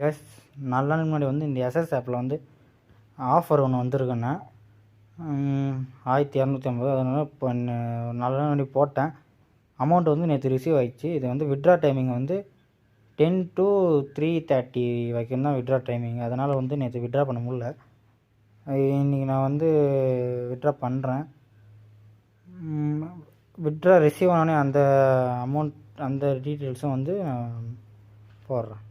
Guys, 4 நாளுக்கு முன்னாடி வந்து இந்த எஸ்எஸ் ஆப்பில் வந்து ஆஃபர் ஒன்று வந்திருக்குண்ணா 1250. அதனால் இப்போ 4 நாள் முன்னாடி போட்டேன். அமௌண்ட் வந்து நேற்று ரிசீவ் ஆகிடுச்சு. இது வந்து விட்ரா டைமிங் வந்து 10 to 3:30 வரைக்கும் தான் விட்ரா டைமிங். அதனால் வந்து நேற்று விட்ரா பண்ண முடியல. இன்றைக்கி நான் வந்து விட்ரா பண்ணுறேன். விட்ரா ரிசீவ் ஆனோடனே அந்த அமௌண்ட் அந்த டீட்டெயில்ஸும் வந்து நான் போடுறேன்.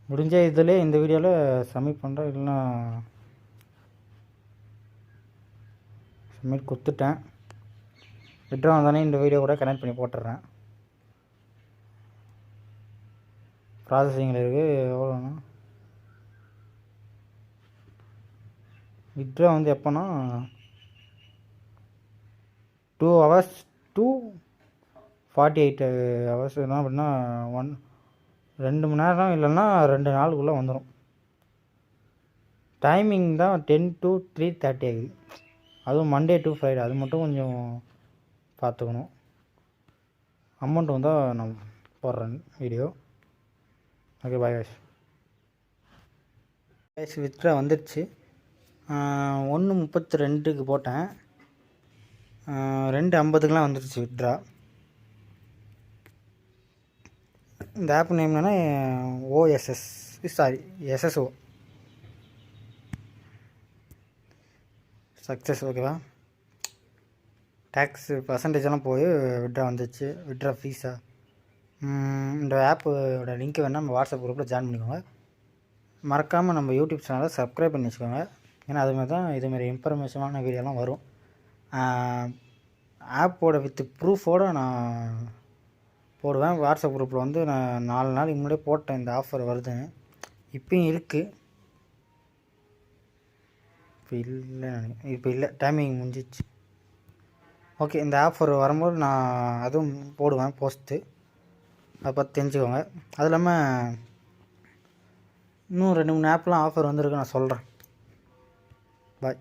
முடிஞ்ச இதில் இந்த வீடியோவில் சப்மிட் பண்ணுறேன், இல்லைன்னா சப்மிட் கொடுத்துட்டேன். விட்ரா வந்தானே இந்த வீடியோ கூட கனெக்ட் பண்ணி போட்டுடுறேன். ப்ராசஸிங்கில் இருக்குது. எவ்வளோண்ணா விட்ரா வந்து எப்போனா 2 hours to 48 hours தான். அப்படின்னா 2 மணி நேரம் இல்லைன்னா 2 நாளுக்குள்ளே வந்துடும். டைமிங் தான் 10 to 3:30 ஆகுது. அதுவும் மண்டே டு ஃப்ரைடே. அது மட்டும் கொஞ்சம் பார்த்துக்கணும். அமௌண்ட் வந்தால் நான் போடுறேன் video. Okay, bye guys. Guys, withdraw வந்துடுச்சு. 1:32க்கு போட்டேன். 2:50க்குலாம் வந்துடுச்சு வித்ட்ரா. இந்த ஆப் நேம் என்னன்னா SSO சக்ஸஸ். ஓகேவா? டேக்ஸ் பர்சன்டேஜெல்லாம் போய் விட்ரா வந்துச்சு. விட்ரா ஃபீஸா இந்த ஆப்போட லிங்க் வேணால் நம்ம வாட்ஸ்அப் குரூப்பில் ஜாயின் பண்ணிக்கோங்க. மறக்காமல் நம்ம யூடியூப் சேனலை சப்ஸ்கிரைப் பண்ணி வச்சுக்கோங்க. ஏன்னா அதுமாதிரி தான் இதுமாரி இன்ஃபர்மேஷனான வீடியோலாம் வரும். ஆப்போட வித் ப்ரூஃபோடு நான் போடுவேன். வாட்ஸ்அப் குரூப்பில் வந்து நான் 4 நாளைக்கு முன்னாடியே போட்டேன் இந்த ஆஃபர் வருதுன்னு. இப்போயும் இருக்குது. இப்போ இல்லை, டைமிங் முடிஞ்சிச்சு. ஓகே, இந்த ஆஃபர் வரும்போது நான் அதுவும் போடுவேன் போஸ்ட்டு. அதை பார்த்து தெரிஞ்சுக்கோங்க. அது இல்லாமல் இன்னும் 2-3 ஆப்லாம் ஆஃபர் வந்திருக்கு, நான் சொல்கிறேன். பாய்.